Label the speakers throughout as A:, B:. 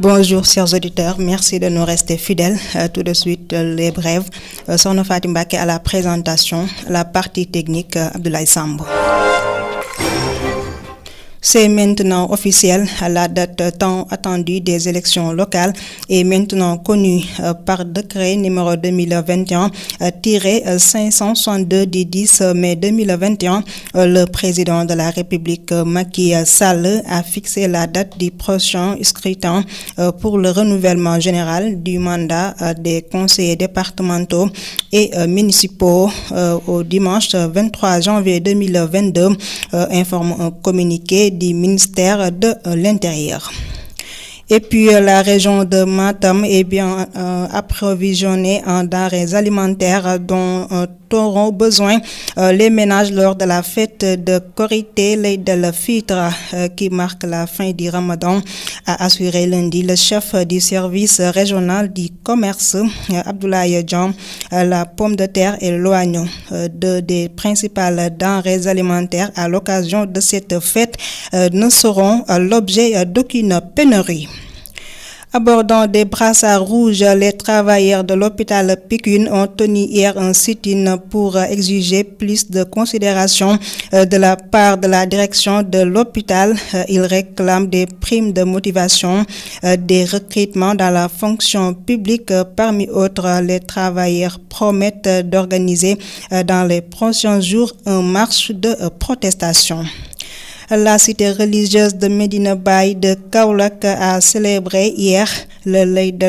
A: Bonjour chers auditeurs, merci de nous rester fidèles. Tout de suite les brèves. Sokhna Faty Mbacké à la présentation, la partie technique Abdoulaye Samb. C'est maintenant officiel, la date tant attendue des élections locales est maintenant connue par décret numéro 2021-562 du 10 mai 2021. Le président de la République Macky Sall a fixé la date du prochain scrutin pour le renouvellement général du mandat des conseillers départementaux et municipaux au dimanche 23 janvier 2022, informe un communiqué du ministère de l'Intérieur. Et puis la région de Matam est bien approvisionnée en denrées alimentaires dont auront besoin les ménages lors de la fête de Korité l'Eid el-Fitr qui marque la fin du Ramadan, a assuré lundi le chef du service régional du commerce Abdoulaye Diam. La pomme de terre et l'oignon, deux des principales denrées alimentaires à l'occasion de cette fête, ne seront l'objet d'aucune pénurie. Abordant des brassards rouges, les travailleurs de l'hôpital Pikine ont tenu hier un sit-in pour exiger plus de considération de la part de la direction de l'hôpital. Ils réclament des primes de motivation, des recrutements dans la fonction publique. Parmi autres, les travailleurs promettent d'organiser dans les prochains jours une marche de protestation. La cité religieuse de Médina Baye de Kaolack a célébré hier le L'Eid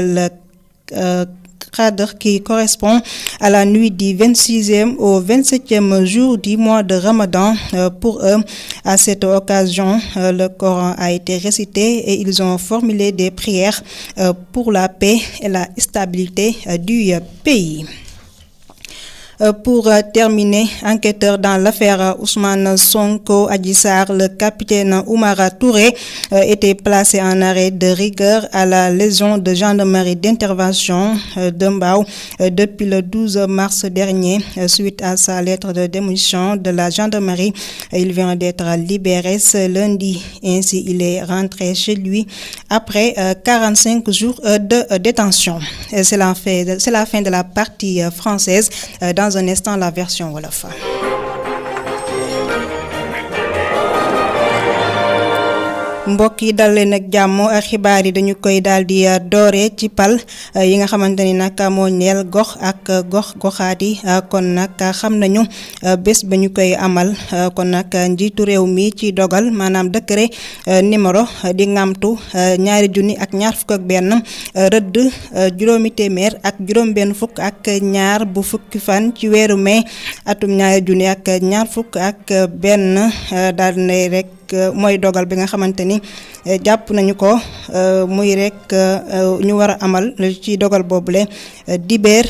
A: el-Qadr qui correspond à la nuit du 26e au 27e jour du mois de Ramadan. Pour eux, à cette occasion, le Coran a été récité et ils ont formulé des prières pour la paix et la stabilité du pays. Pour terminer, enquêteur dans l'affaire Ousmane Sonko Adji Sarr, le capitaine Oumara Touré était placé en arrêt de rigueur à la légion de gendarmerie d'intervention de Mbao depuis le 12 mars dernier suite à sa lettre de démission de la gendarmerie. Il vient d'être libéré ce lundi. Ainsi, il est rentré chez lui après 45 jours de détention. C'est la fin de la partie française. Dans un instant, la version wolof. mbokk yi dal leen ak jàmm xibaar yi dañu koy daal di doore ci pal yi nga xamante ni nag moo ñeel gox ak goxaat yi kon nag xam nañu bés ba ñu koy amal kon nag njiitu réew mi ci dogal maanaam décret numéro di ngamtu 2021 rëdd juróomi téeméer ak juróom benn fukk ak ñaar bu fukki fan ci weeru mai atum 2021 daal na rek mooy dogal bi nga xamante ni jàpp nañu ko muy rek ñu war a amal ci dogal boobule dibeer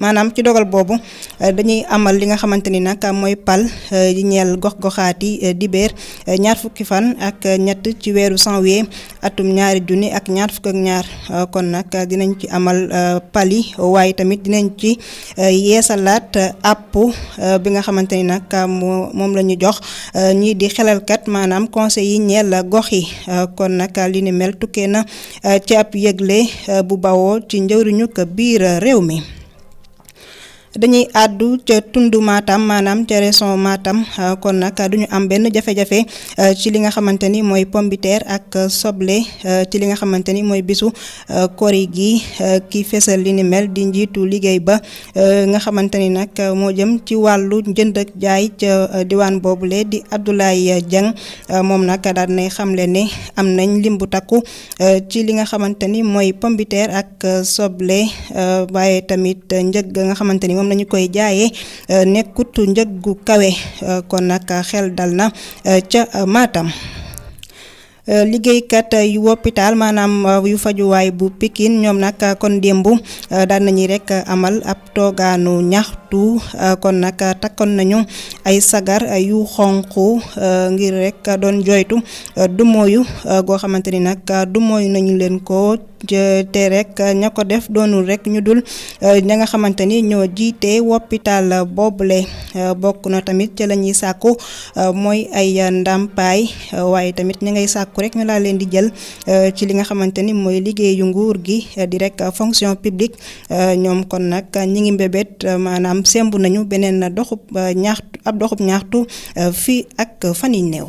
A: maanaam ci dogal boobu dañuy amal li nga xamante ni nag mooy pal yi ñeel gox-goxaat yi dibeer ñaar fukki fan ak ñett ci weeru janvier atum 2022 kon nag dinañ ci amal pali waaye tamit dinañ ci yeesalaat àpp bi nga xamante ni nag moom la ñu jox ñii di xelalkat maanaam conseil yi ñeel gox yi kon nag li ni mel tukkee na ci ab yëgle bu bawoo ci njëriñu ko biir réew mi. dañuy àddu ca tundu Matam maanaam ca région Matam kon nag duñu am benn jafe-jafe ci li nga xamante ni mooy pombiteer ak soble ci li nga xamante ni mooy bisu kori gi ki fesal li ni mel di njiitu liggéey ba nga xamante ni nag moo jëm ci wàllu njënd ak jaay ca diwaan boobule di Abdoulaye Dieng moom nag daal nay xamle ne am nañ lim bu takku ci li nga xamante ni mooy pombiteer ak soble waaye tamit njëg nga xamante ni moom lañu koy jaayee nekkut njëg gu kawe kon nag xel dal na ca Matam. liggéeykat yu hôpital maanaam yu fajuwaay bu Pikine ñoom nag kon démb daan nañu rek amal ab toogaanu ñaxtu waxtu kon nag takkoon nañu ay sagar yu xonq ngir rek doon joytu dumooyu goo xamante ni nag dumooyu nañu leen ko te rek ña ko def doonul rek ñu dul ña nga xamante ni ñoo jiite hôpital boobule bokk na tamit ci la ñuy sàkku mooy ay ndàmpaay waaye tamit ña ngay sàkku rek ñu laa leen di jël ci li nga xamante ni mooy liggéeyu nguur gi di rek fonction publique ñoom kon nag ñi ngi mbébét maanaam sembu nañu beneen doxub ñaxtu fii ak fan yi néew.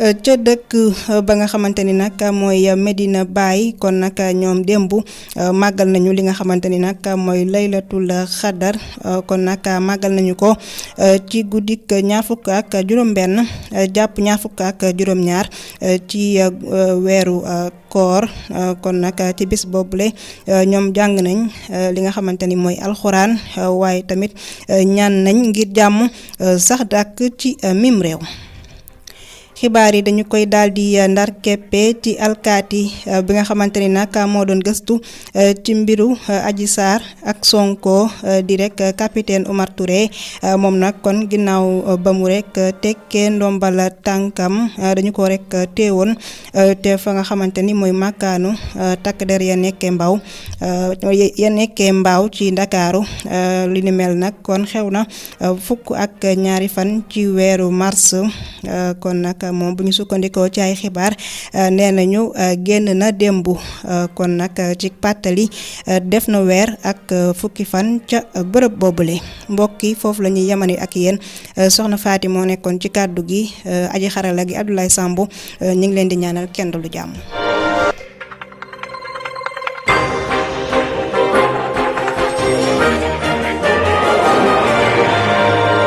A: ca dëkk ba nga xamante ni nag mooy Medina Baye kon nag ñoom démb màggal nañu li nga xamante ni nag mooy laylatul xadar kon nag màggal nañu ko ci guddik ñaar fukk ak juróom-benn jàpp ñaar fukk ak juróom-ñaar ci weeru koor kon nag ci bis boobule ñoom jàng nañ li nga xamante ni mooy alxuraan waaye tamit ñaan nañ ngir jàmm sax dàkk ci mim réew. xibaar yi dañu koy daal di ndar keppe ci alkaati bi nga xamante ni nag moo doon gëstu ci mbiru Adji Sarr ak Sonko di rek capitaine Oumar Touré moom nag kon ginnaaw ba mu rek tekkee ndombal tànkam dañu ko rek teewoon te fa nga xamante ni mooy màkkaanu takk der ya nekkee mbaaw ci Ndakaaru li ni mel nag kon xew na fukk ak ñaari fan ci weeru mars kon nag moom bu ñu sukkandikoo ci ay xibaar nee nañu génn na démb kon nag ci pàttali def na weer ak fukki fan ca bërëb boobule mbokk yi foofu la ñuy yemani ak yéen soxna Faati moo nekkoon ci kàddu gi aji xarala gi Abdoulaye Samb ñu ngi leen di ñaanal kenn lu jàmm.